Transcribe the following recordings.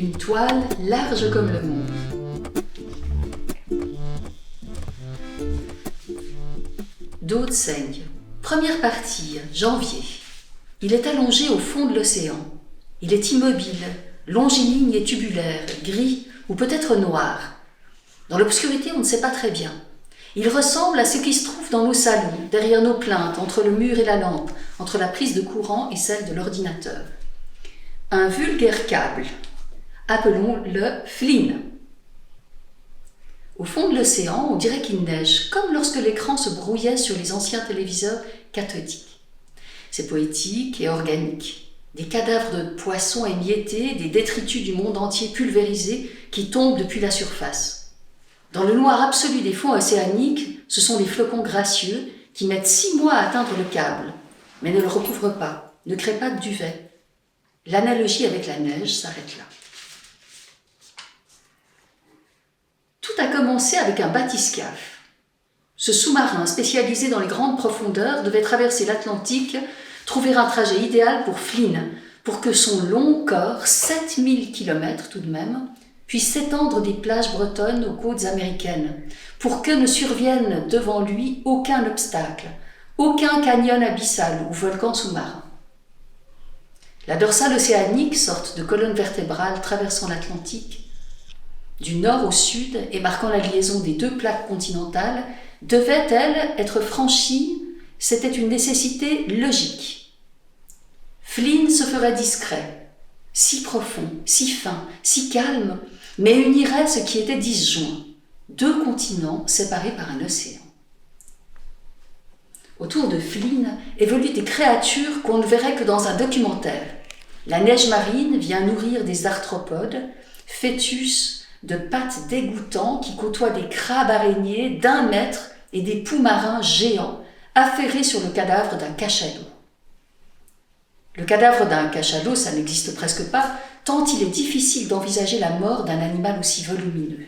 Une toile large comme le monde. Doodseng. Première partie, janvier. Il est allongé au fond de l'océan. Il est immobile, longiligne et tubulaire, gris ou peut-être noir. Dans l'obscurité, on ne sait pas très bien. Il ressemble à ce qui se trouve dans nos salons, derrière nos plaintes, entre le mur et la lampe, entre la prise de courant et celle de l'ordinateur. Un vulgaire câble. Appelons-le Flynn. Au fond de l'océan, on dirait qu'il neige, comme lorsque l'écran se brouillait sur les anciens téléviseurs cathodiques. C'est poétique et organique. Des cadavres de poissons émiettés, des détritus du monde entier pulvérisés qui tombent depuis la surface. Dans le noir absolu des fonds océaniques, ce sont des flocons gracieux qui mettent 6 mois à atteindre le câble, mais ne le recouvrent pas, ne créent pas de duvet. L'analogie avec la neige s'arrête là. Tout a commencé avec un bathyscaphe. Ce sous-marin spécialisé dans les grandes profondeurs devait traverser l'Atlantique, trouver un trajet idéal pour Flynn, pour que son long corps, 7000 km tout de même, puisse s'étendre des plages bretonnes aux côtes américaines, pour que ne survienne devant lui aucun obstacle, aucun canyon abyssal ou volcan sous-marin. La dorsale océanique, sorte de colonne vertébrale traversant l'Atlantique, du nord au sud et marquant la liaison des 2 plaques continentales, devait, elle, être franchie. C'était une nécessité logique. Flynn se ferait discret, si profond, si fin, si calme, mais unirait ce qui était disjoint, 2 continents séparés par un océan. Autour de Flynn évoluent des créatures qu'on ne verrait que dans un documentaire. La neige marine vient nourrir des arthropodes, fœtus de pattes dégoûtants qui côtoient des crabes araignées d'1 mètre et des poux marins géants affairés sur le cadavre d'un cachalot. Le cadavre d'un cachalot, ça n'existe presque pas, tant il est difficile d'envisager la mort d'un animal aussi volumineux.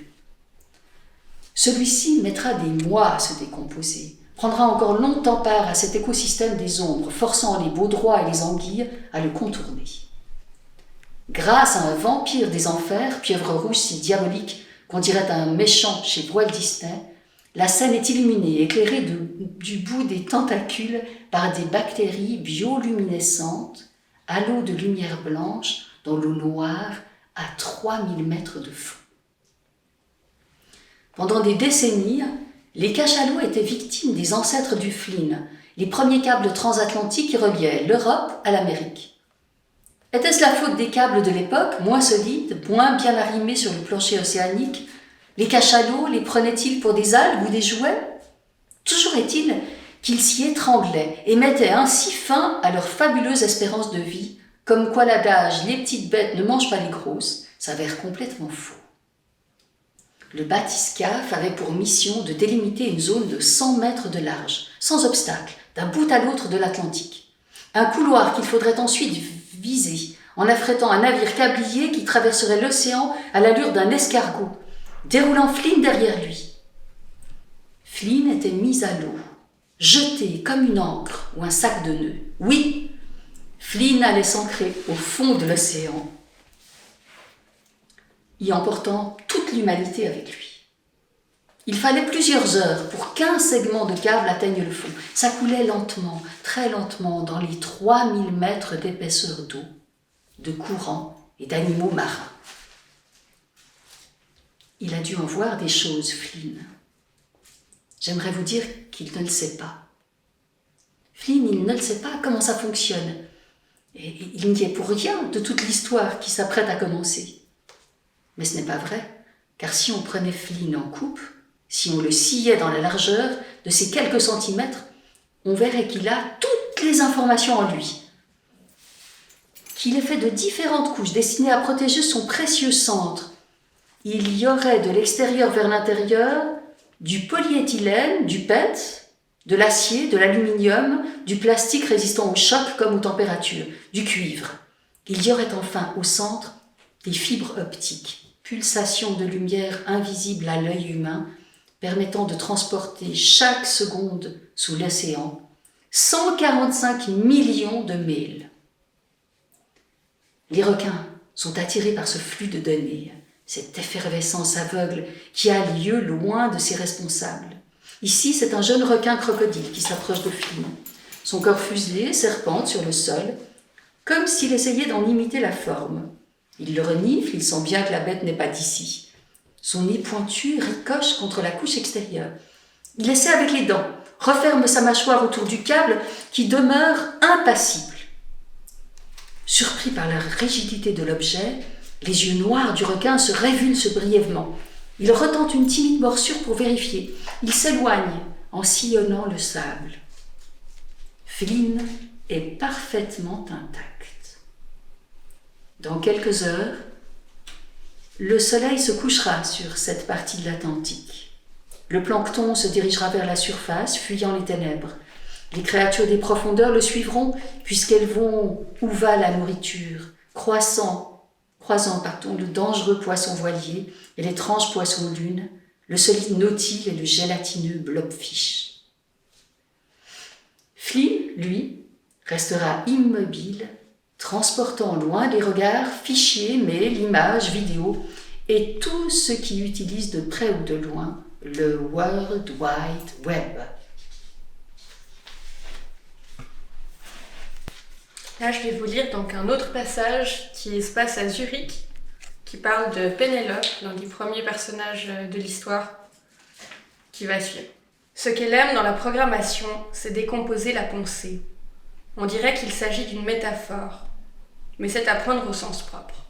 Celui-ci mettra des mois à se décomposer, prendra encore longtemps part à cet écosystème des ombres, forçant les baudroies et les anguilles à le contourner. Grâce à un vampire des enfers, pieuvre rouge si diabolique qu'on dirait un méchant chez Walt Disney, la scène est illuminée, éclairée du bout des tentacules par des bactéries bioluminescentes, halos de lumière blanche dans l'eau noire à 3000 mètres de fond. Pendant des décennies, les cachalots étaient victimes des ancêtres du Flynn, les premiers câbles transatlantiques qui reliaient l'Europe à l'Amérique. Était-ce la faute des câbles de l'époque, moins solides, moins bien arrimés sur le plancher océanique? Les cachalots les prenaient-ils pour des algues ou des jouets? Toujours est-il qu'ils s'y étranglaient et mettaient ainsi fin à leur fabuleuse espérance de vie, comme quoi l'adage « les petites bêtes ne mangent pas les grosses » s'avère complètement faux. Le bathyscaphe avait pour mission de délimiter une zone de 100 mètres de large, sans obstacle, d'un bout à l'autre de l'Atlantique. Un couloir qu'il faudrait ensuite viser en affrétant un navire câblier qui traverserait l'océan à l'allure d'un escargot, déroulant Flynn derrière lui. Flynn était mis à l'eau, jeté comme une ancre ou un sac de nœuds. Oui, Flynn allait s'ancrer au fond de l'océan, y emportant toute l'humanité avec lui. Il fallait plusieurs heures pour qu'1 segment de câble atteigne le fond. Ça coulait lentement, très lentement, dans les 3000 mètres d'épaisseur d'eau, de courants et d'animaux marins. Il a dû en voir des choses, Flynn. J'aimerais vous dire qu'il ne le sait pas. Flynn, il ne le sait pas comment ça fonctionne. Et il n'y est pour rien de toute l'histoire qui s'apprête à commencer. Mais ce n'est pas vrai, car si on prenait Flynn en coupe, si on le sciait dans la largeur de ces quelques centimètres, on verrait qu'il a toutes les informations en lui. Qu'il est fait de différentes couches destinées à protéger son précieux centre. Il y aurait de l'extérieur vers l'intérieur du polyéthylène, du PET, de l'acier, de l'aluminium, du plastique résistant au choc comme aux températures, du cuivre. Il y aurait enfin au centre des fibres optiques, pulsations de lumière invisibles à l'œil humain, permettant de transporter chaque seconde sous l'océan 145 millions de milles. Les requins sont attirés par ce flux de données, cette effervescence aveugle qui a lieu loin de ses responsables. Ici, c'est un jeune requin crocodile qui s'approche de Flynn. Son corps fuselé serpente sur le sol, comme s'il essayait d'en imiter la forme. Il le renifle, il sent bien que la bête n'est pas d'ici. Son nez pointu ricoche contre la couche extérieure. Il essaie avec les dents, referme sa mâchoire autour du câble qui demeure impassible. Surpris par la rigidité de l'objet, les yeux noirs du requin se révulsent brièvement. Il retente une timide morsure pour vérifier. Il s'éloigne en sillonnant le sable. Flynn est parfaitement intact. Dans quelques heures, le soleil se couchera sur cette partie de l'Atlantique. Le plancton se dirigera vers la surface, fuyant les ténèbres. Les créatures des profondeurs le suivront, puisqu'elles vont où va la nourriture, croisant le dangereux poisson voilier et l'étrange poisson lune, le solide nautile et le gélatineux blobfish. Flynn, lui, restera immobile, transportant loin des regards fichiers, mails, images, vidéos et tout ce qui utilise de près ou de loin le World Wide Web. Là, je vais vous lire donc un autre passage qui se passe à Zurich, qui parle de Pénélope, l'un des premiers personnages de l'histoire qui va suivre. Ce qu'elle aime dans la programmation, c'est décomposer la pensée. On dirait qu'il s'agit d'une métaphore, mais c'est à prendre au sens propre.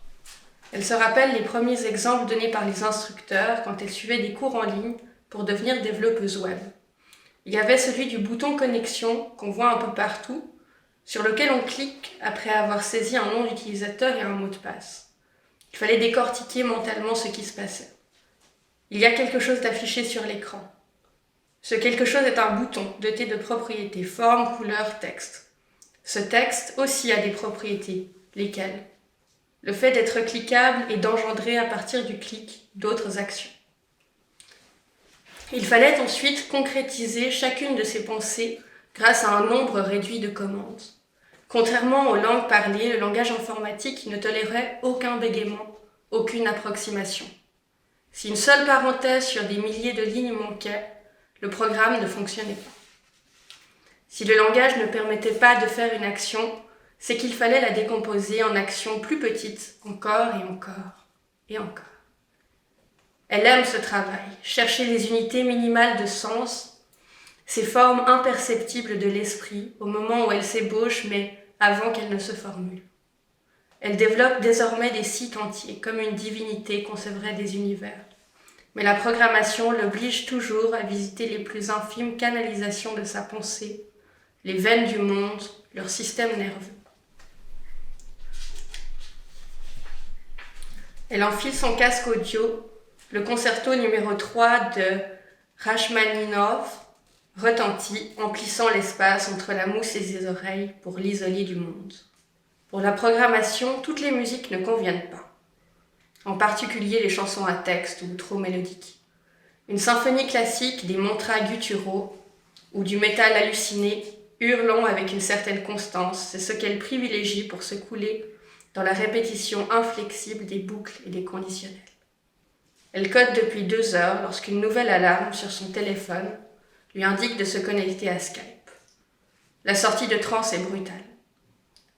Elle se rappelle les premiers exemples donnés par les instructeurs quand elle suivait des cours en ligne pour devenir développeuse web. Il y avait celui du bouton connexion qu'on voit un peu partout, sur lequel on clique après avoir saisi un nom d'utilisateur et un mot de passe. Il fallait décortiquer mentalement ce qui se passait. Il y a quelque chose d'affiché sur l'écran. Ce quelque chose est un bouton doté de propriétés forme, couleur, texte. Ce texte aussi a des propriétés. Lesquelles ? Le fait d'être cliquable et d'engendrer à partir du clic d'autres actions. Il fallait ensuite concrétiser chacune de ces pensées grâce à un nombre réduit de commandes. Contrairement aux langues parlées, le langage informatique ne tolérait aucun bégaiement, aucune approximation. Si une seule parenthèse sur des milliers de lignes manquait, le programme ne fonctionnait pas. Si le langage ne permettait pas de faire une action, c'est qu'il fallait la décomposer en actions plus petites, encore et encore et encore. Elle aime ce travail, chercher les unités minimales de sens, ces formes imperceptibles de l'esprit au moment où elle s'ébauche, mais avant qu'elle ne se formule. Elle développe désormais des sites entiers, comme une divinité concevrait des univers. Mais la programmation l'oblige toujours à visiter les plus infimes canalisations de sa pensée, les veines du monde, leur système nerveux. Elle enfile son casque audio, le concerto numéro 3 de Rachmaninov retentit, emplissant l'espace entre la mousse et ses oreilles pour l'isoler du monde. Pour la programmation, toutes les musiques ne conviennent pas, en particulier les chansons à texte ou trop mélodiques. Une symphonie classique, des mantras gutturaux ou du métal halluciné, hurlant avec une certaine constance, c'est ce qu'elle privilégie pour se couler dans la répétition inflexible des boucles et des conditionnels. Elle code depuis 2 heures lorsqu'une nouvelle alarme sur son téléphone lui indique de se connecter à Skype. La sortie de transe est brutale.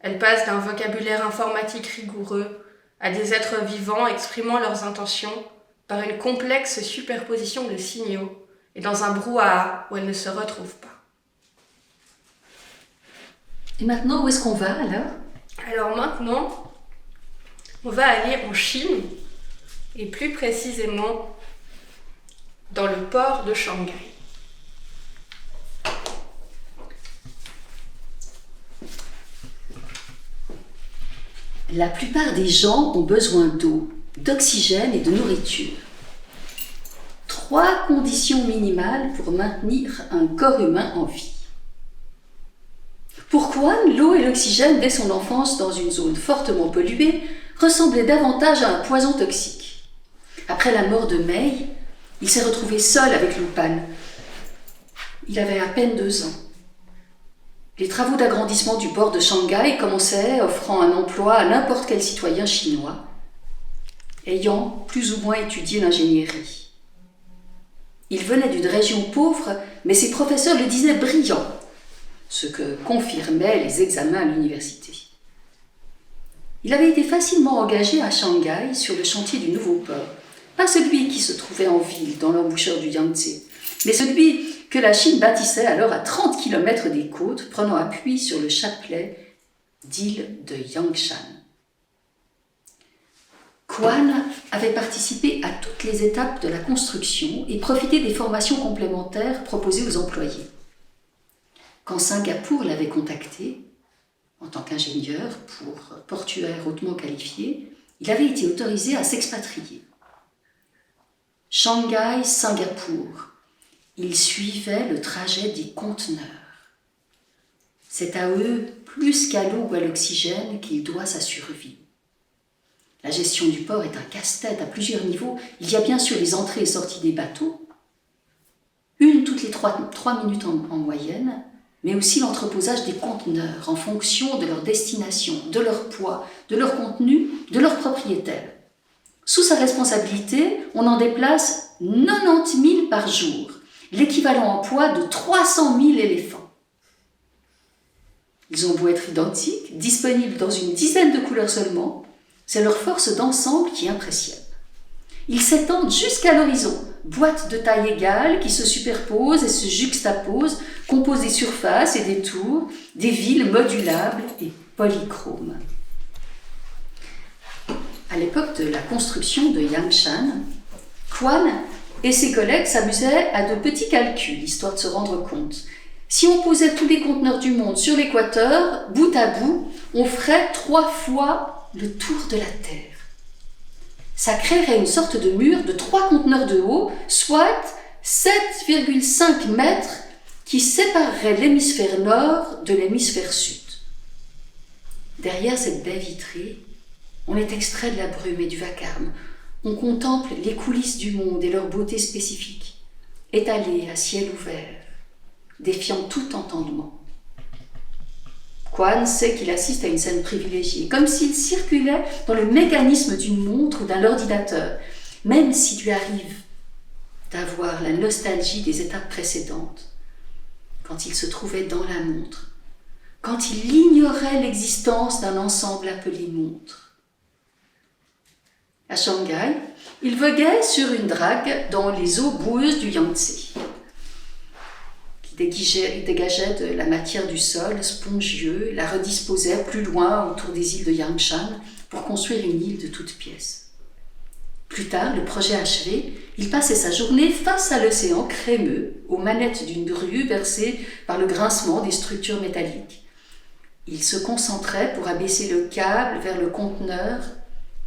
Elle passe d'un vocabulaire informatique rigoureux à des êtres vivants exprimant leurs intentions par une complexe superposition de signaux et dans un brouhaha où elle ne se retrouve pas. Et maintenant, où est-ce qu'on va alors ? Alors maintenant, on va aller en Chine et plus précisément dans le port de Shanghai. La plupart des gens ont besoin d'eau, d'oxygène et de nourriture. 3 conditions minimales pour maintenir un corps humain en vie. Pour Quan, l'eau et l'oxygène dès son enfance dans une zone fortement polluée ressemblaient davantage à un poison toxique. Après la mort de Mei, il s'est retrouvé seul avec Lupan. Il avait à peine 2 ans. Les travaux d'agrandissement du port de Shanghai commençaient, offrant un emploi à n'importe quel citoyen chinois, ayant plus ou moins étudié l'ingénierie. Il venait d'une région pauvre, mais ses professeurs le disaient brillant, ce que confirmaient les examens à l'université. Il avait été facilement engagé à Shanghai sur le chantier du nouveau port, pas celui qui se trouvait en ville, dans l'embouchure du Yangtze, mais celui que la Chine bâtissait alors à 30 km des côtes, prenant appui sur le chapelet d'île de Yangshan. Quan avait participé à toutes les étapes de la construction et profité des formations complémentaires proposées aux employés. Quand Singapour l'avait contacté, en tant qu'ingénieur pour portuaire hautement qualifié, il avait été autorisé à s'expatrier. Shanghai-Singapour, il suivait le trajet des conteneurs. C'est à eux, plus qu'à l'eau ou à l'oxygène, qu'il doit sa survie. La gestion du port est un casse-tête à plusieurs niveaux. Il y a bien sûr les entrées et sorties des bateaux, une toutes les 3 minutes en moyenne, mais aussi l'entreposage des conteneurs en fonction de leur destination, de leur poids, de leur contenu, de leur propriétaire. Sous sa responsabilité, on en déplace 90 000 par jour, l'équivalent en poids de 300 000 éléphants. Ils ont beau être identiques, disponibles dans une dizaine de couleurs seulement, c'est leur force d'ensemble qui impressionne. Ils s'étendent jusqu'à l'horizon, boîtes de taille égale qui se superposent et se juxtaposent, composent des surfaces et des tours, des villes modulables et polychromes. À l'époque de la construction de Yangshan, Quan et ses collègues s'amusaient à de petits calculs, histoire de se rendre compte. Si on posait tous les conteneurs du monde sur l'équateur, bout à bout, on ferait 3 fois le tour de la Terre. Ça créerait une sorte de mur de 3 conteneurs de haut, soit 7,5 mètres qui séparerait l'hémisphère nord de l'hémisphère sud. Derrière cette baie vitrée, on est extrait de la brume et du vacarme. On contemple les coulisses du monde et leur beauté spécifique, étalées à ciel ouvert, défiant tout entendement. Quan sait qu'il assiste à une scène privilégiée, comme s'il circulait dans le mécanisme d'une montre ou d'un ordinateur, même s'il lui arrive d'avoir la nostalgie des étapes précédentes, quand il se trouvait dans la montre, quand il ignorait l'existence d'un ensemble appelé montre. À Shanghai, il voguait sur une drague dans les eaux boueuses du Yangtze, qui dégageait de la matière du sol spongieux, la redisposait plus loin autour des îles de Yangshan pour construire une île de toutes pièces. Plus tard, le projet achevé, il passait sa journée face à l'océan crémeux, aux manettes d'une grue bercée par le grincement des structures métalliques. Il se concentrait pour abaisser le câble vers le conteneur,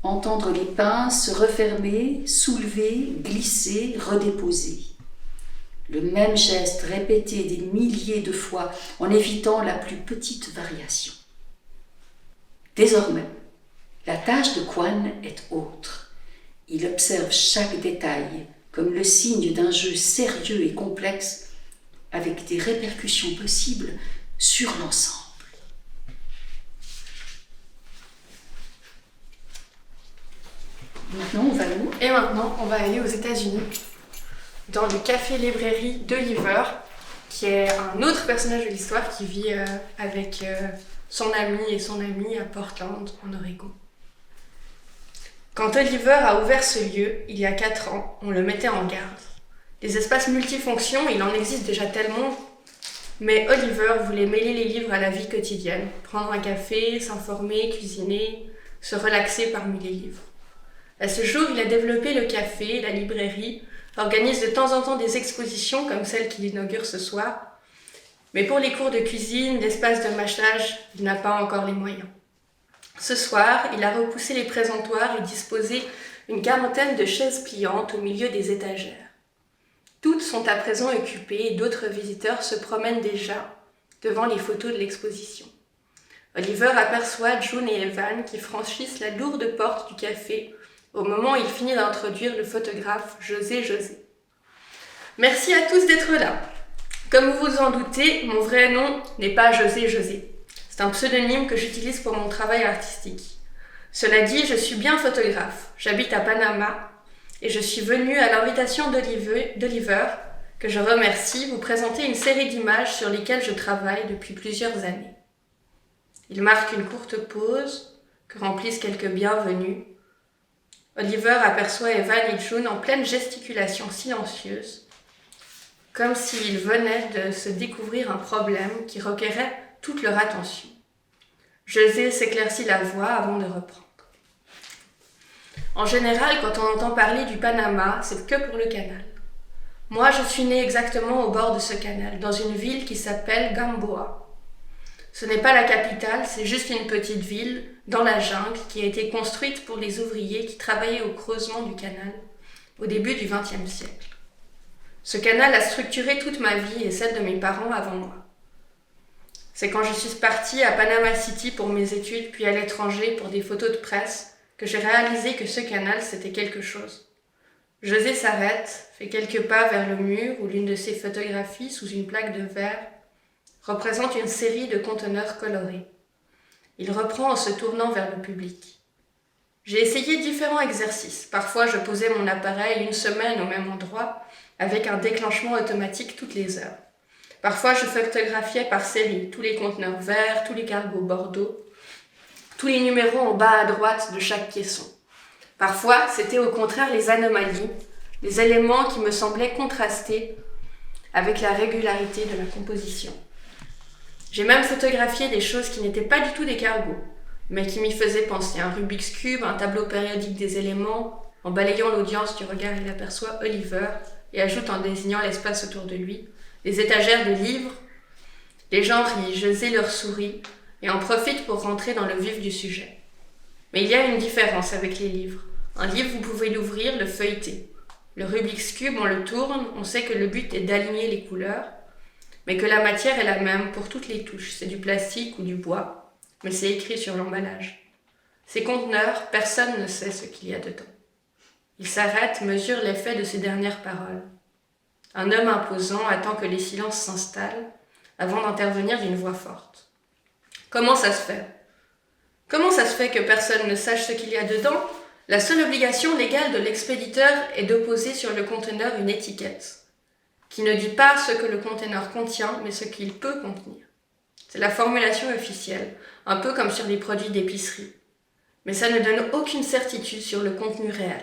entendre les pinces se refermer, soulever, glisser, redéposer. Le même geste répété des milliers de fois en évitant la plus petite variation. Désormais, la tâche de Quan est autre. Il observe chaque détail comme le signe d'un jeu sérieux et complexe avec des répercussions possibles sur l'ensemble. Maintenant, on va où ? Et maintenant, on va aller aux États-Unis, dans le café-librairie d'Oliver, qui est un autre personnage de l'histoire qui vit avec son ami et son amie à Portland, en Oregon. Quand Oliver a ouvert ce lieu, il y a 4 ans, on le mettait en garde. Des espaces multifonctions, il en existe déjà tellement, mais Oliver voulait mêler les livres à la vie quotidienne, prendre un café, s'informer, cuisiner, se relaxer parmi les livres. À ce jour, il a développé le café, la librairie, organise de temps en temps des expositions comme celle qu'il inaugure ce soir. Mais pour les cours de cuisine, l'espace de mâchage, il n'a pas encore les moyens. Ce soir, il a repoussé les présentoirs et disposé une 40aine de chaises pliantes au milieu des étagères. Toutes sont à présent occupées et d'autres visiteurs se promènent déjà devant les photos de l'exposition. Oliver aperçoit June et Evan qui franchissent la lourde porte du café au moment où il finit d'introduire le photographe José. Merci à tous d'être là. Comme vous vous en doutez, mon vrai nom n'est pas José. C'est un pseudonyme que j'utilise pour mon travail artistique. Cela dit, je suis bien photographe. J'habite à Panama et je suis venue à l'invitation d'Oliver, que je remercie, vous présenter une série d'images sur lesquelles je travaille depuis plusieurs années. Il marque une courte pause que remplissent quelques bienvenus. Oliver aperçoit Evan et June en pleine gesticulation silencieuse, comme s'ils venaient de se découvrir un problème qui requérait toute leur attention. José s'éclaircit la voix avant de reprendre. En général, quand on entend parler du Panama, c'est que pour le canal. Moi, je suis née exactement au bord de ce canal, dans une ville qui s'appelle Gamboa. Ce n'est pas la capitale, c'est juste une petite ville, dans la jungle, qui a été construite pour les ouvriers qui travaillaient au creusement du canal, au début du XXe siècle. Ce canal a structuré toute ma vie et celle de mes parents avant moi. C'est quand je suis partie à Panama City pour mes études, puis à l'étranger pour des photos de presse, que j'ai réalisé que ce canal, c'était quelque chose. José s'arrête, fait quelques pas vers le mur où l'une de ses photographies, sous une plaque de verre, représente une série de conteneurs colorés. Il reprend en se tournant vers le public. J'ai essayé différents exercices. Parfois, je posais mon appareil une semaine au même endroit, avec un déclenchement automatique toutes les heures. Parfois, je photographiais par série tous les conteneurs verts, tous les cargos Bordeaux, tous les numéros en bas à droite de chaque caisson. Parfois, c'était au contraire les anomalies, les éléments qui me semblaient contraster avec la régularité de la composition. J'ai même photographié des choses qui n'étaient pas du tout des cargos, mais qui m'y faisaient penser. Un Rubik's Cube, un tableau périodique des éléments. En balayant l'audience du regard, il aperçoit Oliver et ajoute en désignant l'espace autour de lui les étagères de livres. Les gens rient, José leur sourit et en profite pour rentrer dans le vif du sujet. Mais il y a une différence avec les livres. Un livre, vous pouvez l'ouvrir, le feuilleter. Le Rubik's Cube, on le tourne, on sait que le but est d'aligner les couleurs, mais que la matière est la même pour toutes les touches. C'est du plastique ou du bois, mais c'est écrit sur l'emballage. Ces conteneurs, personne ne sait ce qu'il y a dedans. Il s'arrête, mesure l'effet de ses dernières paroles. Un homme imposant attend que les silences s'installent avant d'intervenir d'une voix forte. Comment ça se fait ? Comment ça se fait que personne ne sache ce qu'il y a dedans ? La seule obligation légale de l'expéditeur est de poser sur le conteneur une étiquette qui ne dit pas ce que le conteneur contient, mais ce qu'il peut contenir. C'est la formulation officielle, un peu comme sur les produits d'épicerie. Mais ça ne donne aucune certitude sur le contenu réel.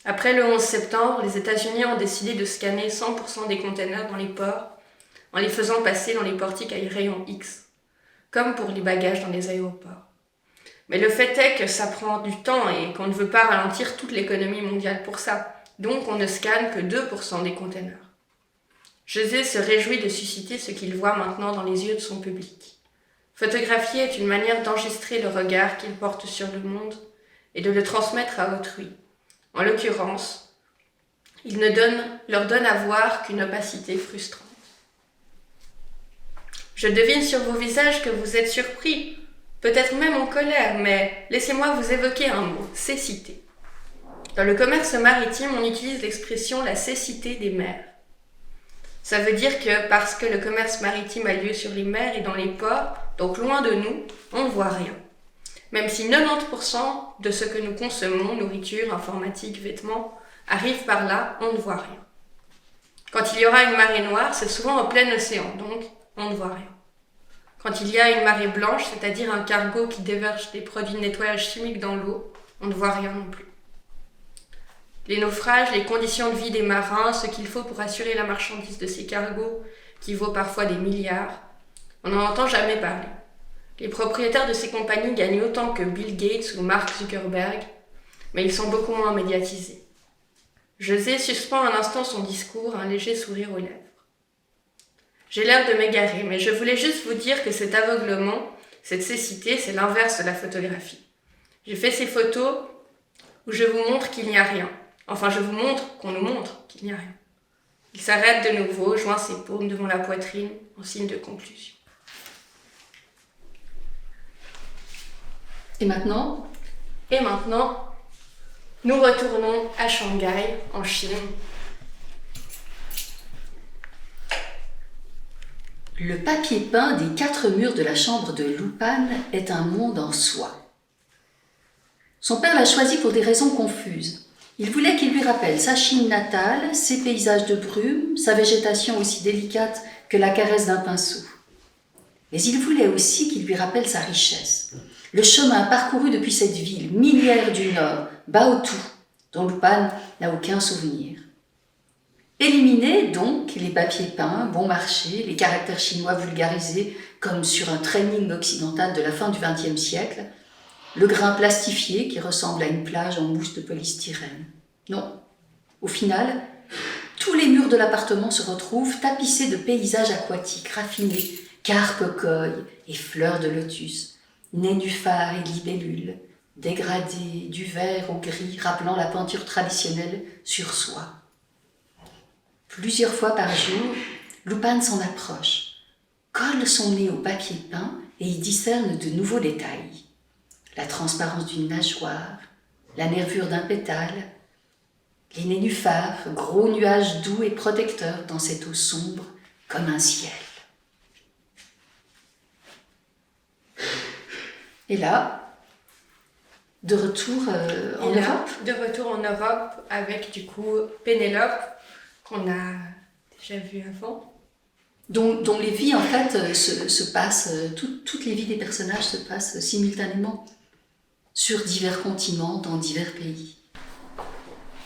Après le 11 septembre, les États-Unis ont décidé de scanner 100% des conteneurs dans les ports en les faisant passer dans les portiques à rayon X, comme pour les bagages dans les aéroports. Mais le fait est que ça prend du temps et qu'on ne veut pas ralentir toute l'économie mondiale pour ça. Donc on ne scanne que 2% des conteneurs. José se réjouit de susciter ce qu'il voit maintenant dans les yeux de son public. Photographier est une manière d'enregistrer le regard qu'il porte sur le monde et de le transmettre à autrui. En l'occurrence, il leur donne à voir qu'une opacité frustrante. Je devine sur vos visages que vous êtes surpris, peut-être même en colère, mais laissez-moi vous évoquer un mot, cécité. Dans le commerce maritime, on utilise l'expression la cécité des mers. Ça veut dire que parce que le commerce maritime a lieu sur les mers et dans les ports, donc loin de nous, on ne voit rien. Même si 90% de ce que nous consommons, nourriture, informatique, vêtements, arrive par là, on ne voit rien. Quand il y aura une marée noire, c'est souvent en plein océan, donc on ne voit rien. Quand il y a une marée blanche, c'est-à-dire un cargo qui déverse des produits de nettoyage chimique dans l'eau, on ne voit rien non plus. Les naufrages, les conditions de vie des marins, ce qu'il faut pour assurer la marchandise de ces cargos, qui vaut parfois des milliards, on n'en entend jamais parler. Les propriétaires de ces compagnies gagnent autant que Bill Gates ou Mark Zuckerberg, mais ils sont beaucoup moins médiatisés. José suspend un instant son discours, un léger sourire aux lèvres. J'ai l'air de m'égarer, mais je voulais juste vous dire que cet aveuglement, cette cécité, c'est l'inverse de la photographie. J'ai fait ces photos où je vous montre qu'il n'y a rien. Enfin, je vous montre qu'on nous montre qu'il n'y a rien. Il s'arrête de nouveau, joint ses paumes devant la poitrine, en signe de conclusion. Et maintenant, nous retournons à Shanghai, en Chine. Le papier peint des 4 murs de la chambre de Lupin est un monde en soi. Son père l'a choisi pour des raisons confuses. Il voulait qu'il lui rappelle sa Chine natale, ses paysages de brume, sa végétation aussi délicate que la caresse d'un pinceau. Mais il voulait aussi qu'il lui rappelle sa richesse, le chemin parcouru depuis cette ville minière du Nord, Baotou, dont Lupin n'a aucun souvenir. Éliminer donc les papiers peints, bon marché, les caractères chinois vulgarisés comme sur un training occidental de la fin du XXe siècle, le grain plastifié qui ressemble à une plage en mousse de polystyrène. Non, au final, tous les murs de l'appartement se retrouvent tapissés de paysages aquatiques raffinés, carpes coilles et fleurs de lotus, nénuphars et libellules, dégradés du vert au gris rappelant la peinture traditionnelle sur soie. Plusieurs fois par jour, Lupin s'en approche, colle son nez au papier peint et y discerne de nouveaux détails. La transparence d'une nageoire, la nervure d'un pétale, les nénuphars, gros nuages doux et protecteurs dans cette eau sombre comme un ciel. Et là, de retour en Europe. De retour en Europe avec du coup Pénélope, qu'on a déjà vu avant. Dont les vies en fait se passent, toutes les vies des personnages se passent simultanément sur divers continents, dans divers pays.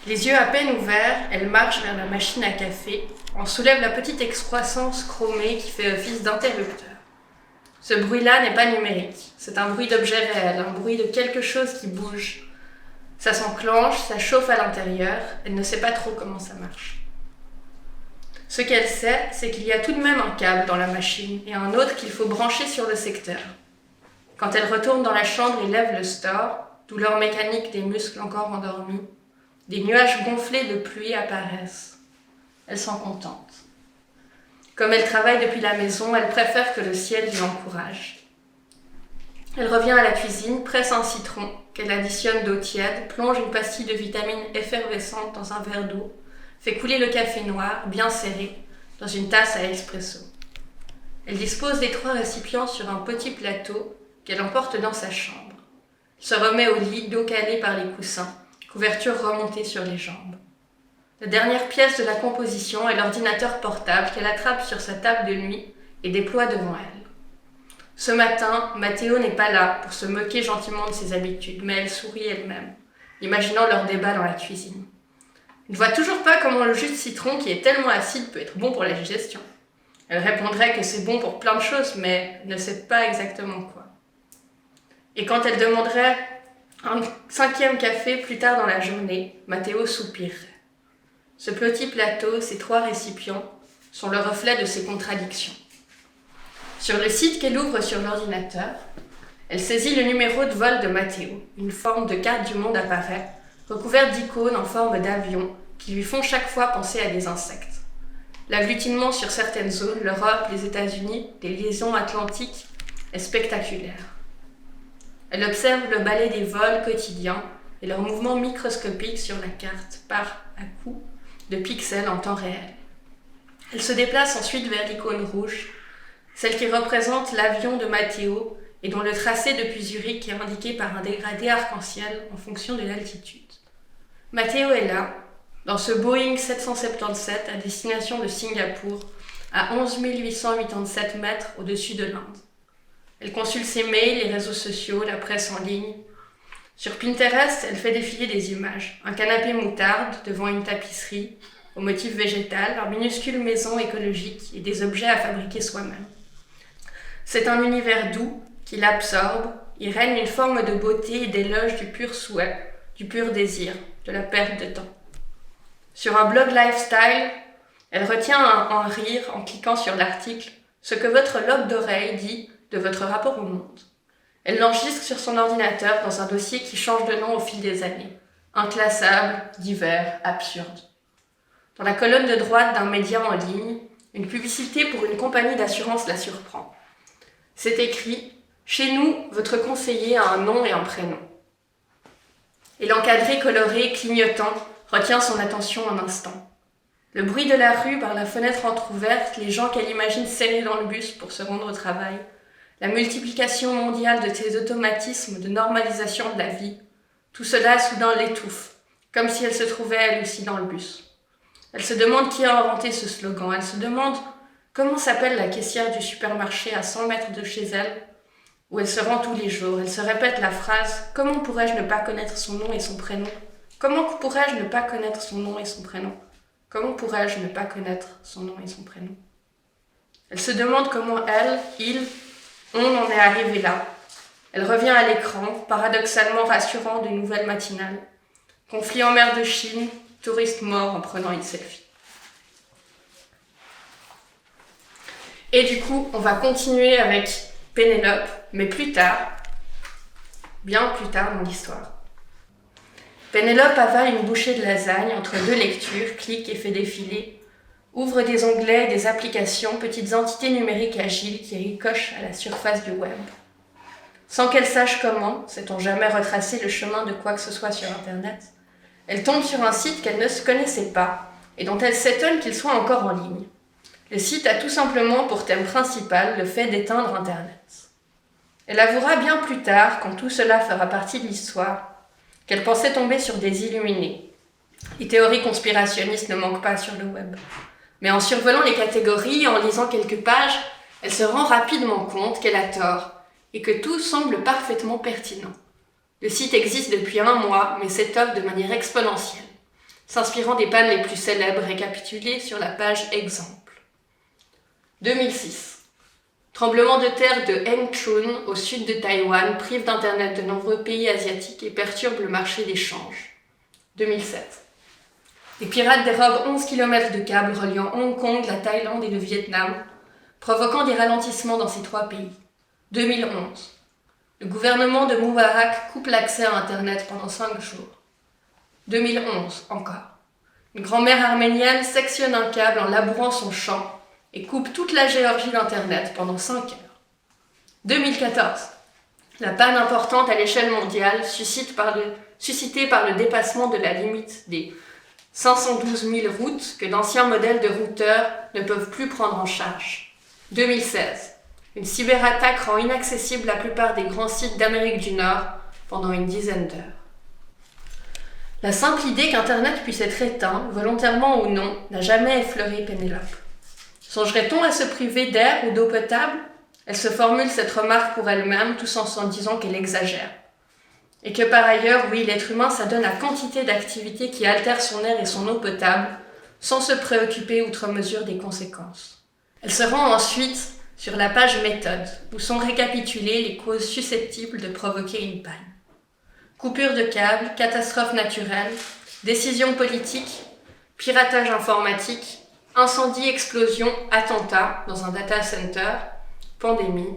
Les yeux à peine ouverts, elle marche vers la machine à café, en soulève la petite excroissance chromée qui fait office d'interrupteur. Ce bruit-là n'est pas numérique, c'est un bruit d'objet réel, un bruit de quelque chose qui bouge. Ça s'enclenche, ça chauffe à l'intérieur, elle ne sait pas trop comment ça marche. Ce qu'elle sait, c'est qu'il y a tout de même un câble dans la machine et un autre qu'il faut brancher sur le secteur. Quand elle retourne dans la chambre et lève le store, douleur mécanique des muscles encore endormis, des nuages gonflés de pluie apparaissent. Elle s'en contente. Comme elle travaille depuis la maison, elle préfère que le ciel lui encourage. Elle revient à la cuisine, presse un citron, qu'elle additionne d'eau tiède, plonge une pastille de vitamine effervescente dans un verre d'eau, fait couler le café noir, bien serré, dans une tasse à espresso. Elle dispose des 3 récipients sur un petit plateau qu'elle emporte dans sa chambre. Elle se remet au lit, dos calé par les coussins, couverture remontée sur les jambes. La dernière pièce de la composition est l'ordinateur portable qu'elle attrape sur sa table de nuit et déploie devant elle. Ce matin, Mathéo n'est pas là pour se moquer gentiment de ses habitudes, mais elle sourit elle-même, imaginant leur débat dans la cuisine. Elle ne voit toujours pas comment le jus de citron qui est tellement acide peut être bon pour la digestion. Elle répondrait que c'est bon pour plein de choses, mais ne sait pas exactement quoi. Et quand elle demanderait un 5e café plus tard dans la journée, Mathéo soupirerait. Ce petit plateau, ces 3 récipients, sont le reflet de ses contradictions. Sur le site qu'elle ouvre sur l'ordinateur, elle saisit le numéro de vol de Mathéo. Une forme de carte du monde apparaît, recouverte d'icônes en forme d'avion qui lui font chaque fois penser à des insectes. L'agglutinement sur certaines zones, l'Europe, les États-Unis, des liaisons atlantiques, est spectaculaire. Elle observe le balai des vols quotidiens et leurs mouvements microscopiques sur la carte par à coups de pixels en temps réel. Elle se déplace ensuite vers l'icône rouge, celle qui représente l'avion de Mathéo et dont le tracé depuis Zurich est indiqué par un dégradé arc-en-ciel en fonction de l'altitude. Mathéo est là, dans ce Boeing 777 à destination de Singapour, à 11 887 mètres au-dessus de l'Inde. Elle consulte ses mails, les réseaux sociaux, la presse en ligne. Sur Pinterest, elle fait défiler des images. Un canapé moutarde devant une tapisserie, au motif végétal, une minuscule maison écologique et des objets à fabriquer soi-même. C'est un univers doux qui l'absorbe. Il règne une forme de beauté et d'éloge du pur souhait, du pur désir, de la perte de temps. Sur un blog lifestyle, elle retient un rire en cliquant sur l'article « Ce que votre lobe d'oreille dit de votre rapport au monde ». Elle l'enregistre sur son ordinateur dans un dossier qui change de nom au fil des années. Inclassable, divers, absurde. Dans la colonne de droite d'un média en ligne, une publicité pour une compagnie d'assurance la surprend. C'est écrit « Chez nous, votre conseiller a un nom et un prénom ». Et l'encadré coloré, clignotant, retient son attention un instant. Le bruit de la rue par la fenêtre entr'ouverte, les gens qu'elle imagine serrés dans le bus pour se rendre au travail, la multiplication mondiale de ces automatismes de normalisation de la vie, tout cela soudain l'étouffe, comme si elle se trouvait elle aussi dans le bus. Elle se demande qui a inventé ce slogan, elle se demande comment s'appelle la caissière du supermarché à 100 mètres de chez elle, où elle se rend tous les jours. Elle se répète la phrase « Comment pourrais-je ne pas connaître son nom et son prénom ? Comment pourrais-je ne pas connaître son nom et son prénom ? Comment pourrais-je ne pas connaître son nom et son prénom ?» Elle se demande comment elle, il, on en est arrivé là. Elle revient à l'écran, paradoxalement rassurant d'une nouvelle matinale. Conflit en mer de Chine, touriste mort en prenant une selfie. Et du coup, on va continuer avec Pénélope, mais plus tard, bien plus tard dans l'histoire. Pénélope avale une bouchée de lasagne entre deux lectures, clique et fait défiler, ouvre des onglets, des applications, petites entités numériques agiles qui ricochent à la surface du web. Sans qu'elle sache comment, sait-on jamais retracer le chemin de quoi que ce soit sur Internet, elle tombe sur un site qu'elle ne se connaissait pas et dont elle s'étonne qu'il soit encore en ligne. Le site a tout simplement pour thème principal le fait d'éteindre Internet. Elle avouera bien plus tard, quand tout cela fera partie de l'histoire, qu'elle pensait tomber sur des illuminés. Les théories conspirationnistes ne manquent pas sur le web. Mais en survolant les catégories, en lisant quelques pages, elle se rend rapidement compte qu'elle a tort et que tout semble parfaitement pertinent. Le site existe depuis 1 mois, mais s'étoffe de manière exponentielle, s'inspirant des pannes les plus célèbres récapitulées sur la page Exemple. 2006. Tremblement de terre de Hengchun, au sud de Taïwan, prive d'Internet de nombreux pays asiatiques et perturbe le marché des changes. 2007. Les pirates dérobent 11 km de câbles reliant Hong Kong, la Thaïlande et le Vietnam, provoquant des ralentissements dans ces 3 pays. 2011. Le gouvernement de Moubarak coupe l'accès à Internet pendant 5 jours. 2011, encore. Une grand-mère arménienne sectionne un câble en labourant son champ et coupe toute la Géorgie d'Internet pendant 5 heures. 2014. La panne importante à l'échelle mondiale suscitée par le dépassement de la limite des 512 000 routes que d'anciens modèles de routeurs ne peuvent plus prendre en charge. 2016. Une cyberattaque rend inaccessible la plupart des grands sites d'Amérique du Nord pendant une dizaine d'heures. La simple idée qu'Internet puisse être éteint, volontairement ou non, n'a jamais effleuré Pénélope. Songerait-on à se priver d'air ou d'eau potable ? Elle se formule cette remarque pour elle-même, tout en s'en disant qu'elle exagère. Et que par ailleurs, oui, l'être humain s'adonne à quantité d'activités qui altèrent son air et son eau potable, sans se préoccuper outre mesure des conséquences. Elle se rend ensuite sur la page méthode, où sont récapitulées les causes susceptibles de provoquer une panne. Coupure de câbles, catastrophe naturelle, décision politique, piratage informatique, incendie, explosion, attentat dans un data center, pandémie,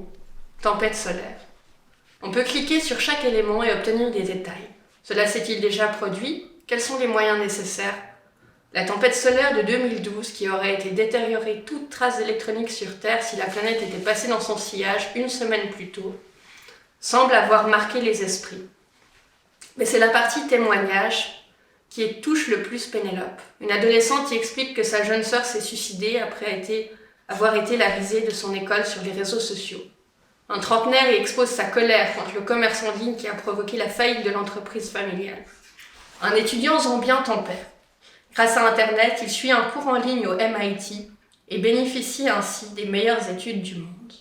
tempête solaire. On peut cliquer sur chaque élément et obtenir des détails. Cela s'est-il déjà produit ? Quels sont les moyens nécessaires ? La tempête solaire de 2012, qui aurait été détériorée toute trace électronique sur Terre si la planète était passée dans son sillage 1 semaine plus tôt, semble avoir marqué les esprits. Mais c'est la partie témoignage qui touche le plus Pénélope, une adolescente qui explique que sa jeune sœur s'est suicidée après avoir été la risée de son école sur les réseaux sociaux. Un trentenaire y expose sa colère contre le commerce en ligne qui a provoqué la faillite de l'entreprise familiale. Un étudiant zambien tempère. Grâce à Internet, il suit un cours en ligne au MIT et bénéficie ainsi des meilleures études du monde.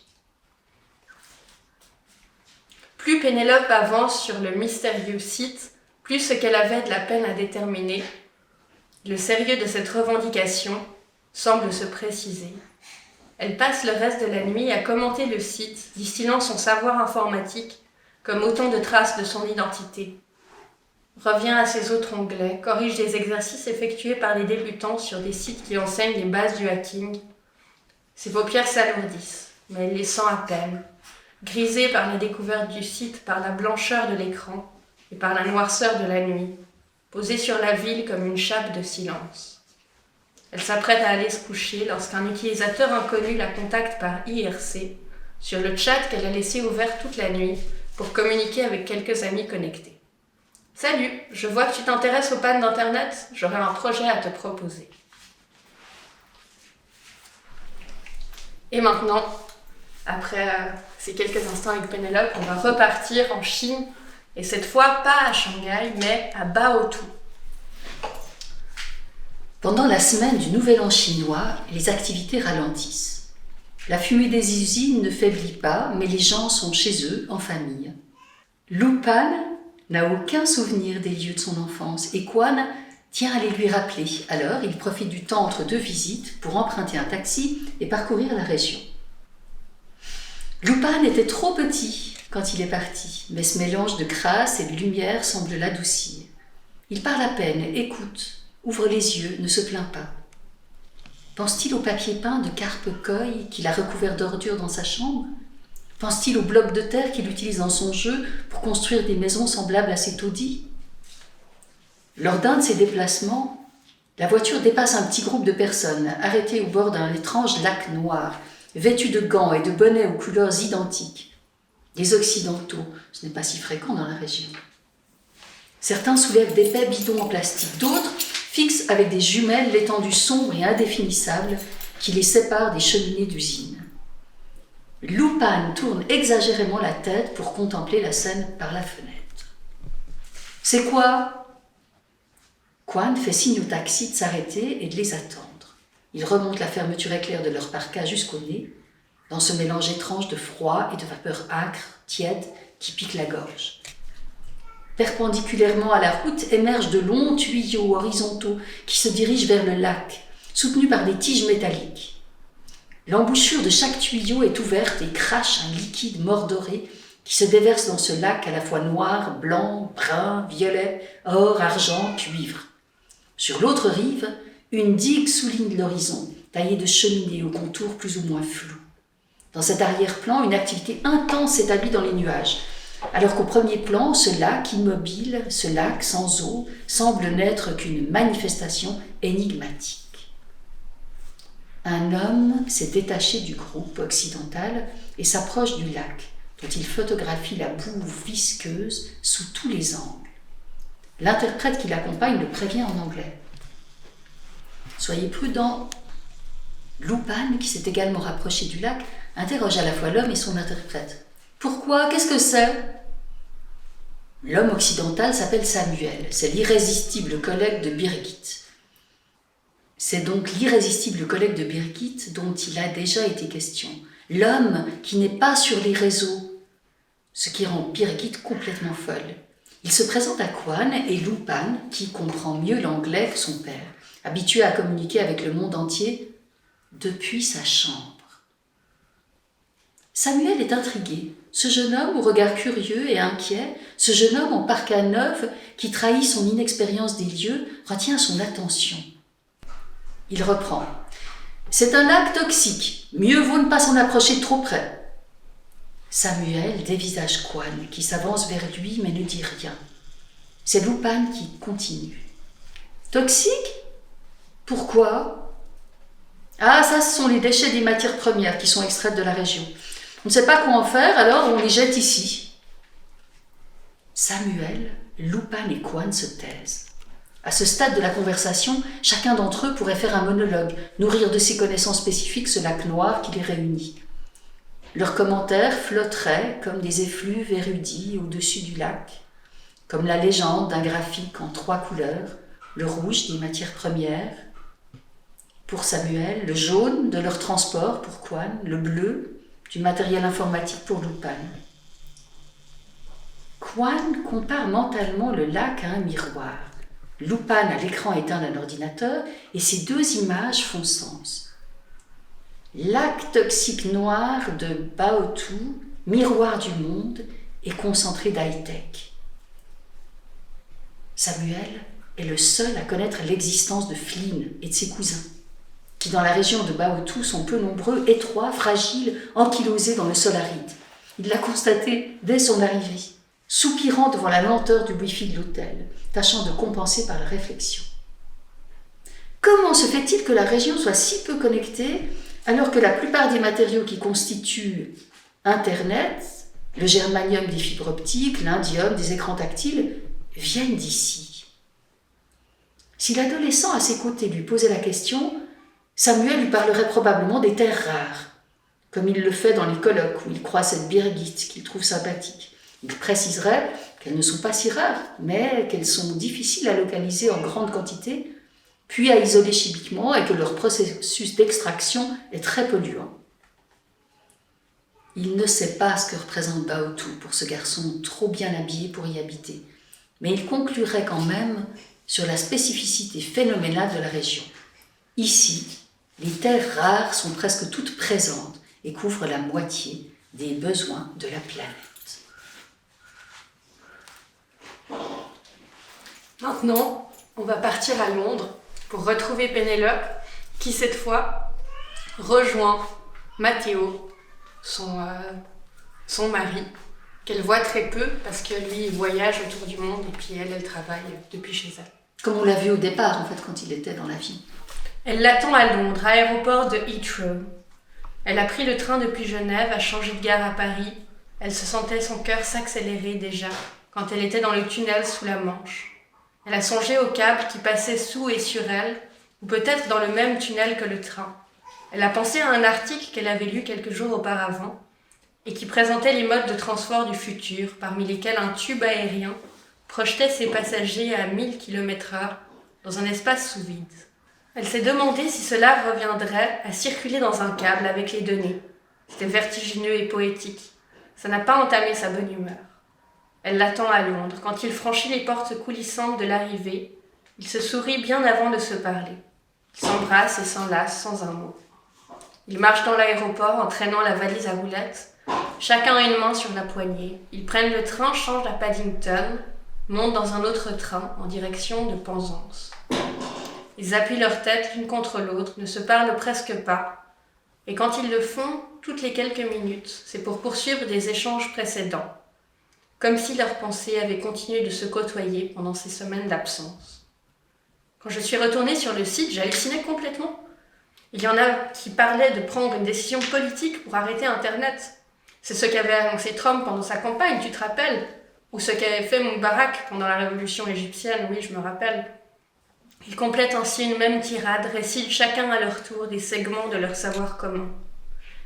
Plus Pénélope avance sur le mystérieux site, plus ce qu'elle avait de la peine à déterminer, le sérieux de cette revendication semble se préciser. Elle passe le reste de la nuit à commenter le site, distillant son savoir informatique comme autant de traces de son identité. Revient à ses autres onglets, corrige des exercices effectués par les débutants sur des sites qui enseignent les bases du hacking. Ses paupières s'alourdissent, mais elle les sent à peine, grisées par la découverte du site, par la blancheur de l'écran et par la noirceur de la nuit, posée sur la ville comme une chape de silence. Elle s'apprête à aller se coucher lorsqu'un utilisateur inconnu la contacte par IRC sur le chat qu'elle a laissé ouvert toute la nuit pour communiquer avec quelques amis connectés. « Salut, je vois que tu t'intéresses aux pannes d'Internet, j'aurais un projet à te proposer. » Et maintenant, après ces quelques instants avec Pénélope, on va repartir en Chine, et cette fois pas à Shanghai, mais à Baotou. Pendant la semaine du Nouvel An chinois, les activités ralentissent. La fumée des usines ne faiblit pas, mais les gens sont chez eux, en famille. Lu Pan n'a aucun souvenir des lieux de son enfance et Quan tient à les lui rappeler. Alors, il profite du temps entre deux visites pour emprunter un taxi et parcourir la région. Lu Pan était trop petit quand il est parti, mais ce mélange de crasse et de lumière semble l'adoucir. Il parle à peine, écoute, ouvre les yeux, ne se plaint pas. Pense-t-il au papier peint de carpe coy qu'il a recouvert d'ordures dans sa chambre ? Pense-t-il aux blocs de terre qu'il utilise dans son jeu pour construire des maisons semblables à ses taudis ? Lors d'un de ses déplacements, la voiture dépasse un petit groupe de personnes arrêtées au bord d'un étrange lac noir, vêtues de gants et de bonnets aux couleurs identiques. Des Occidentaux, ce n'est pas si fréquent dans la région. Certains soulèvent d'épais bidons en plastique, d'autres fixent avec des jumelles l'étendue sombre et indéfinissable qui les sépare des cheminées d'usine. Lu Pan tourne exagérément la tête pour contempler la scène par la fenêtre. « C'est quoi ?» Quan fait signe au taxi de s'arrêter et de les attendre. Ils remontent la fermeture éclair de leur parka jusqu'au nez, dans ce mélange étrange de froid et de vapeur âcre, tiède, qui pique la gorge. Perpendiculairement à la route émergent de longs tuyaux horizontaux qui se dirigent vers le lac, soutenus par des tiges métalliques. L'embouchure de chaque tuyau est ouverte et crache un liquide mordoré qui se déverse dans ce lac à la fois noir, blanc, brun, violet, or, argent, cuivre. Sur l'autre rive, une digue souligne l'horizon, taillée de cheminées aux contours plus ou moins flous. Dans cet arrière-plan, une activité intense s'établit dans les nuages, alors qu'au premier plan, ce lac immobile, ce lac sans eau, semble n'être qu'une manifestation énigmatique. Un homme s'est détaché du groupe occidental et s'approche du lac, dont il photographie la boue visqueuse sous tous les angles. L'interprète qui l'accompagne le prévient en anglais. « Soyez prudents !» Lu Pan, qui s'est également rapproché du lac, interroge à la fois l'homme et son interprète. « Pourquoi ? Qu'est-ce que c'est ?» L'homme occidental s'appelle Samuel, c'est l'irrésistible collègue de Birgit. C'est donc l'irrésistible collègue de Birgit dont il a déjà été question. L'homme qui n'est pas sur les réseaux, ce qui rend Birgit complètement folle. Il se présente à Quan et Lu Pan, qui comprend mieux l'anglais que son père, habitué à communiquer avec le monde entier depuis sa chambre. Samuel est intrigué. Ce jeune homme au regard curieux et inquiet, ce jeune homme en parka neuf qui trahit son inexpérience des lieux, retient son attention. Il reprend. « C'est un lac toxique. Mieux vaut ne pas s'en approcher trop près. » Samuel dévisage Quan, qui s'avance vers lui mais ne dit rien. C'est Lu Pan qui continue. « Toxique ? Pourquoi ? Ah, ça, ce sont les déchets des matières premières qui sont extraites de la région. On ne sait pas quoi en faire, alors on les jette ici. » Samuel, Lu Pan et Quan se taisent. À ce stade de la conversation, chacun d'entre eux pourrait faire un monologue, nourrir de ses connaissances spécifiques ce lac noir qui les réunit. Leurs commentaires flotteraient comme des effluves érudits au-dessus du lac, comme la légende d'un graphique en 3 couleurs, le rouge des matières premières, pour Samuel, le jaune de leur transport pour Quan, le bleu du matériel informatique pour Lu Pan. Quan compare mentalement le lac à un miroir. Lu Pan à l'écran éteint d'un ordinateur et ces 2 images font sens. Lac toxique noir de Baotou, miroir du monde et concentré d'high-tech. Samuel est le seul à connaître l'existence de Flynn et de ses cousins, qui dans la région de Baotou sont peu nombreux, étroits, fragiles, ankylosés dans le sol aride. Il l'a constaté dès son arrivée, soupirant devant la lenteur du wifi de l'hôtel, tâchant de compenser par la réflexion. Comment se fait-il que la région soit si peu connectée alors que la plupart des matériaux qui constituent Internet, le germanium des fibres optiques, l'indium, des écrans tactiles, viennent d'ici ? Si l'adolescent à ses côtés lui posait la question, Samuel lui parlerait probablement des terres rares. comme il le fait dans les colloques où il croit cette Birgit qu'il trouve sympathique. Il préciserait qu'elles ne sont pas si rares, mais qu'elles sont difficiles à localiser en grande quantité, puis à isoler chimiquement et que leur processus d'extraction est très polluant. Il ne sait pas ce que représente Baotou pour ce garçon trop bien habillé pour y habiter, mais il conclurait quand même sur la spécificité phénoménale de la région. Ici, les terres rares sont presque toutes présentes et couvrent la moitié des besoins de la planète. Maintenant, on va partir à Londres pour retrouver Pénélope, qui cette fois rejoint Matteo, son mari, qu'elle voit très peu parce que lui, il voyage autour du monde et puis elle travaille depuis chez elle. Comme on l'a vu au départ, en fait, quand il était dans l'avion. Elle l'attend à Londres, à l'aéroport de Heathrow. Elle a pris le train depuis Genève, a changé de gare à Paris. Elle se sentait son cœur s'accélérer déjà quand elle était dans le tunnel sous la Manche. Elle a songé au câble qui passait sous et sur elle, ou peut-être dans le même tunnel que le train. Elle a pensé à un article qu'elle avait lu quelques jours auparavant et qui présentait les modes de transport du futur, parmi lesquels un tube aérien projetait ses passagers à 1000 km/h dans un espace sous vide. Elle s'est demandé si cela reviendrait à circuler dans un câble avec les données. C'était vertigineux et poétique. Ça n'a pas entamé sa bonne humeur. Elle l'attend à Londres. Quand il franchit les portes coulissantes de l'arrivée, il se sourit bien avant de se parler. Ils s'embrassent et s'enlacent sans un mot. Ils marchent dans l'aéroport en traînant la valise à roulettes, chacun une main sur la poignée. Ils prennent le train, changent à Paddington, montent dans un autre train en direction de Penzance. Ils appuient leur tête l'une contre l'autre, ne se parlent presque pas. Et quand ils le font, toutes les quelques minutes, c'est pour poursuivre des échanges précédents. Comme si leurs pensées avaient continué de se côtoyer pendant ces semaines d'absence. Quand je suis retournée sur le site, j'ai halluciné complètement. Il y en a qui parlaient de prendre une décision politique pour arrêter Internet. C'est ce qu'avait annoncé Trump pendant sa campagne, tu te rappelles? Ou ce qu'avait fait Moubarak pendant la révolution égyptienne, oui, je me rappelle. Ils complètent ainsi une même tirade, récitent chacun à leur tour des segments de leur savoir commun.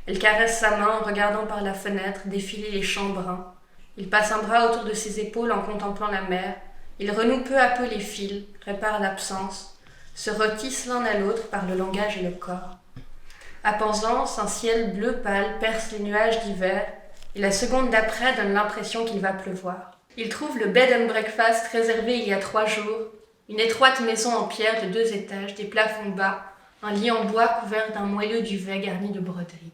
Elle caresse sa main en regardant par la fenêtre défiler les champs bruns. Il passe un bras autour de ses épaules en contemplant la mer. Il renoue peu à peu les fils, répare l'absence, se retisse l'un à l'autre par le langage et le corps. À Penzance, un ciel bleu pâle perce les nuages d'hiver et la seconde d'après donne l'impression qu'il va pleuvoir. Il trouve le bed and breakfast réservé il y a 3 jours, une étroite maison en pierre de 2 étages, des plafonds bas, un lit en bois couvert d'un moelleux duvet garni de broderies.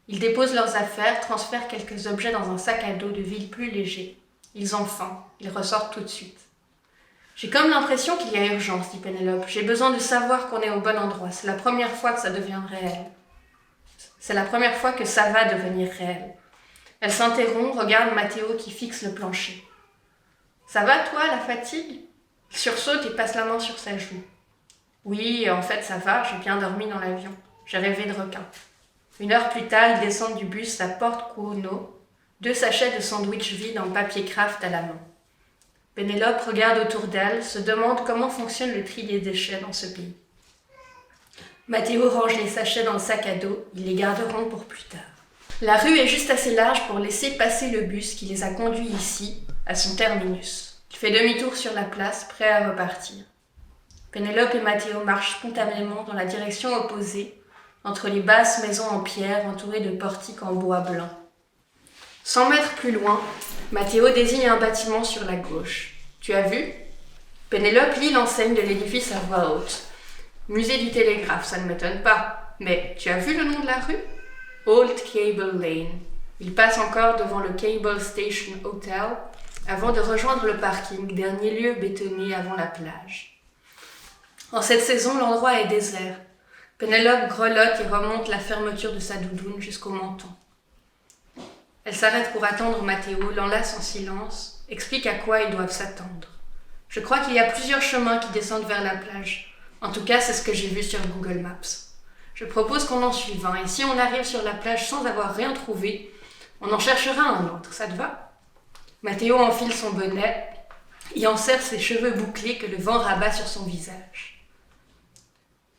Ils déposent leurs affaires, transfèrent quelques objets dans un sac à dos de ville plus léger. Ils ont faim, ils ressortent tout de suite. J'ai comme l'impression qu'il y a urgence, dit Pénélope. J'ai besoin de savoir qu'on est au bon endroit. C'est la première fois que ça devient réel. C'est la première fois que ça va devenir réel. Elle s'interrompt, regarde Matteo qui fixe le plancher. Ça va, toi, la fatigue? Il sursaute et passe la main sur sa joue. Oui, en fait, ça va, j'ai bien dormi dans l'avion. J'ai rêvé de requin. 1 heure plus tard, ils descendent du bus à Porte Kuono, 2 sachets de sandwich vides en papier craft à la main. Pénélope regarde autour d'elle, se demande comment fonctionne le tri des déchets dans ce pays. Matteo range les sachets dans le sac à dos, ils les garderont pour plus tard. La rue est juste assez large pour laisser passer le bus qui les a conduits ici, à son terminus. Il fait demi-tour sur la place, prêt à repartir. Pénélope et Matteo marchent spontanément dans la direction opposée, entre les basses maisons en pierre entourées de portiques en bois blanc. 100 mètres plus loin, Matteo désigne un bâtiment sur la gauche. Tu as vu? Pénélope lit l'enseigne de l'édifice à voix haute. Musée du télégraphe, ça ne m'étonne pas. Mais tu as vu le nom de la rue? Old Cable Lane. Il passe encore devant le Cable Station Hotel avant de rejoindre le parking, dernier lieu bétonné avant la plage. En cette saison, l'endroit est désert. Pénélope grelotte et remonte la fermeture de sa doudoune jusqu'au menton. Elle s'arrête pour attendre Matteo, l'enlace en silence, explique à quoi ils doivent s'attendre. Je crois qu'il y a plusieurs chemins qui descendent vers la plage. En tout cas, c'est ce que j'ai vu sur Google Maps. Je propose qu'on en suive un, et si on arrive sur la plage sans avoir rien trouvé, on en cherchera un autre, ça te va? Matteo enfile son bonnet et enserre ses cheveux bouclés que le vent rabat sur son visage.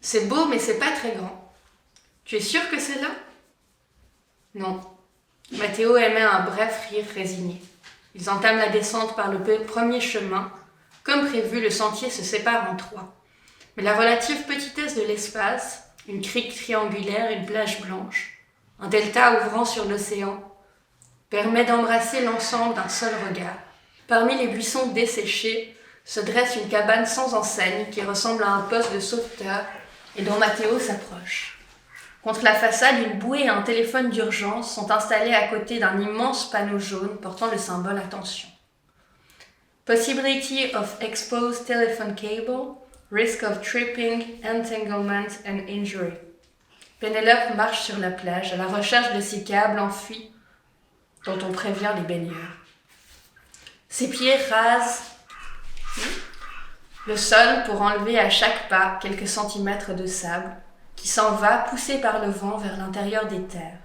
C'est beau, mais c'est pas très grand. Tu es sûr que c'est là? Non. Matteo émet un bref rire résigné. Ils entament la descente par le premier chemin. Comme prévu, le sentier se sépare en trois. Mais la relative petitesse de l'espace, une crique triangulaire, une plage blanche, un delta ouvrant sur l'océan, permet d'embrasser l'ensemble d'un seul regard. Parmi les buissons desséchés se dresse une cabane sans enseigne qui ressemble à un poste de sauveteur et dont Matteo s'approche. Contre la façade, une bouée et un téléphone d'urgence sont installés à côté d'un immense panneau jaune portant le symbole attention. Possibility of exposed telephone cable, risk of tripping, entanglement and injury. Pénélope marche sur la plage à la recherche de ces câbles enfuis dont on prévient les baigneurs. Ses pieds rasent le sol pour enlever à chaque pas quelques centimètres de sable qui s'en va, poussé par le vent vers l'intérieur des terres.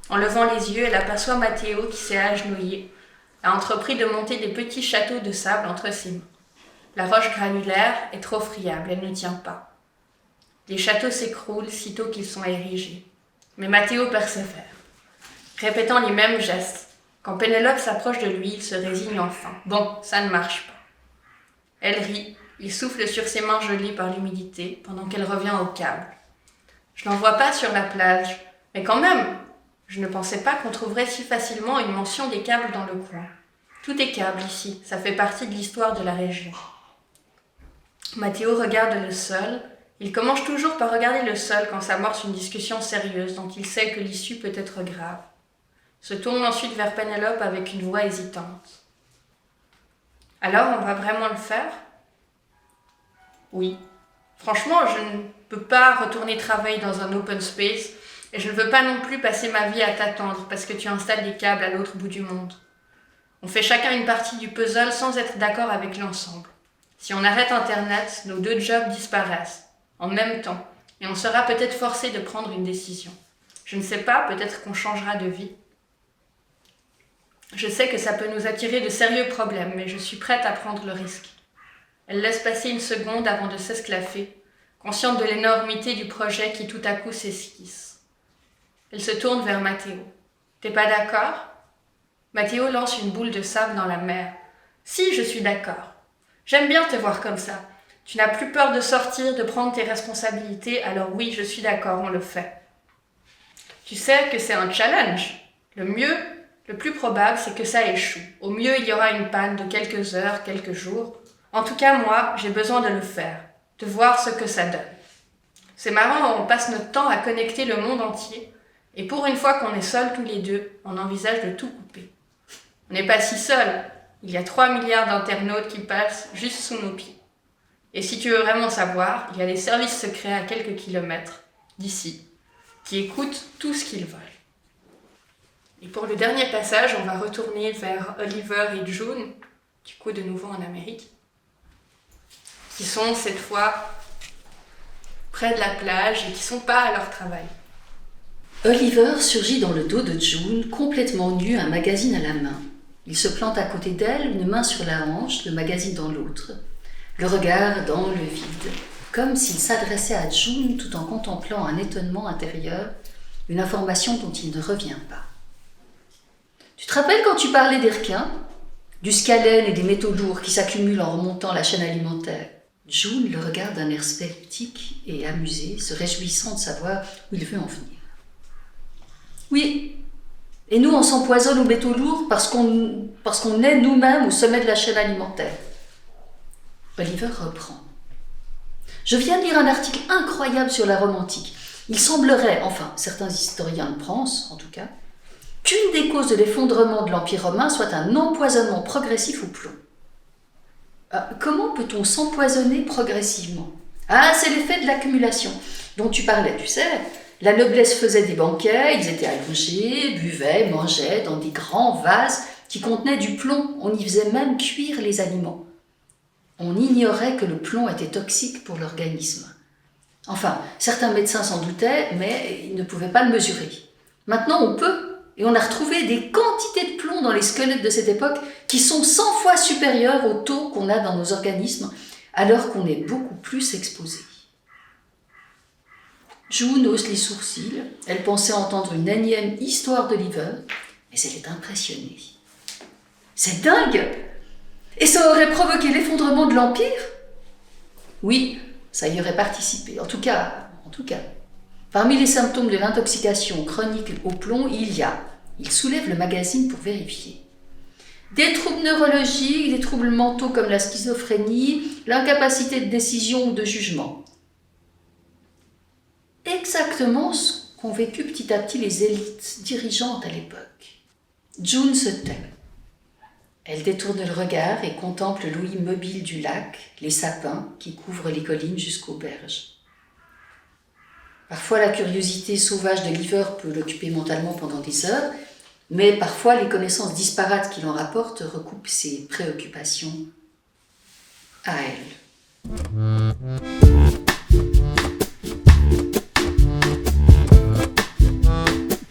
En levant les yeux, elle aperçoit Matteo qui s'est agenouillé, a entrepris de monter des petits châteaux de sable entre ses mains. La roche granulaire est trop friable, elle ne tient pas. Les châteaux s'écroulent sitôt qu'ils sont érigés. Mais Matteo persévère, répétant les mêmes gestes. Quand Pénélope s'approche de lui, il se résigne enfin. Bon, ça ne marche pas. Elle rit, il souffle sur ses mains gelées par l'humidité pendant qu'elle revient au câble. Je n'en vois pas sur la plage, mais quand même, je ne pensais pas qu'on trouverait si facilement une mention des câbles dans le coin. Tout est câble ici, ça fait partie de l'histoire de la région. Matteo regarde le sol. Il commence toujours par regarder le sol quand s'amorce une discussion sérieuse dont il sait que l'issue peut être grave. Se tourne ensuite vers Pénélope avec une voix hésitante. « Alors, on va vraiment le faire ?»« Oui. Franchement, je ne peux pas retourner travailler dans un open space et je ne veux pas non plus passer ma vie à t'attendre parce que tu installes des câbles à l'autre bout du monde. On fait chacun une partie du puzzle sans être d'accord avec l'ensemble. Si on arrête Internet, nos deux jobs disparaissent, en même temps, et on sera peut-être forcé de prendre une décision. Je ne sais pas, peut-être qu'on changera de vie. Je sais que ça peut nous attirer de sérieux problèmes, mais je suis prête à prendre le risque. » Elle laisse passer une seconde avant de s'esclaffer, consciente de l'énormité du projet qui tout à coup s'esquisse. Elle se tourne vers Matteo. « T'es pas d'accord ?» Matteo lance une boule de sable dans la mer. « Si, je suis d'accord. J'aime bien te voir comme ça. Tu n'as plus peur de sortir, de prendre tes responsabilités, alors oui, je suis d'accord, on le fait. Tu sais que c'est un challenge. Le plus probable, c'est que ça échoue. Au mieux, il y aura une panne de quelques heures, quelques jours. En tout cas, moi, j'ai besoin de le faire, de voir ce que ça donne. C'est marrant, on passe notre temps à connecter le monde entier, et pour une fois qu'on est seuls tous les deux, on envisage de tout couper. On n'est pas si seuls. Il y a 3 milliards d'internautes qui passent juste sous nos pieds. Et si tu veux vraiment savoir, il y a des services secrets à quelques kilomètres d'ici, qui écoutent tout ce qu'ils veulent. Et pour le dernier passage, on va retourner vers Oliver et June, du coup de nouveau en Amérique, qui sont cette fois près de la plage et qui sont pas à leur travail. Oliver surgit dans le dos de June, complètement nu, un magazine à la main. Il se plante à côté d'elle, une main sur la hanche, le magazine dans l'autre, le regard dans le vide, comme s'il s'adressait à June tout en contemplant un étonnement intérieur, une information dont il ne revient pas. Tu te rappelles quand tu parlais des requins, du scalène et des métaux lourds qui s'accumulent en remontant la chaîne alimentaire ? June le regarde d'un air sceptique et amusé, se réjouissant de savoir où il veut en venir. Oui, et nous on s'empoisonne aux métaux lourds parce qu'on est nous-mêmes au sommet de la chaîne alimentaire. Oliver reprend. Je viens de lire un article incroyable sur la Rome antique. Il semblerait, enfin certains historiens le pensent en tout cas, qu'une des causes de l'effondrement de l'Empire romain soit un empoisonnement progressif au plomb. Comment peut-on s'empoisonner progressivement ? C'est l'effet de l'accumulation dont tu parlais, tu sais. La noblesse faisait des banquets, ils étaient allongés, buvaient, mangeaient dans des grands vases qui contenaient du plomb. On y faisait même cuire les aliments. On ignorait que le plomb était toxique pour l'organisme. Enfin, certains médecins s'en doutaient, mais ils ne pouvaient pas le mesurer. Maintenant, on peut. Et on a retrouvé des quantités de plomb dans les squelettes de cette époque qui sont 100 fois supérieures au taux qu'on a dans nos organismes, alors qu'on est beaucoup plus exposé. June hausse les sourcils. Elle pensait entendre une énième histoire d'Oliver, mais elle est impressionnée. C'est dingue! Et ça aurait provoqué l'effondrement de l'Empire? Oui, ça y aurait participé. En tout cas. Parmi les symptômes de l'intoxication chronique au plomb, il soulève le magazine pour vérifier. Des troubles neurologiques, des troubles mentaux comme la schizophrénie, l'incapacité de décision ou de jugement. Exactement ce qu'ont vécu petit à petit les élites dirigeantes à l'époque. June se tait. Elle détourne le regard et contemple l'ouïe mobile du lac, les sapins qui couvrent les collines jusqu'aux berges. Parfois, la curiosité sauvage d'Oliver peut l'occuper mentalement pendant des heures, mais parfois, les connaissances disparates qu'il en rapporte recoupent ses préoccupations à elle.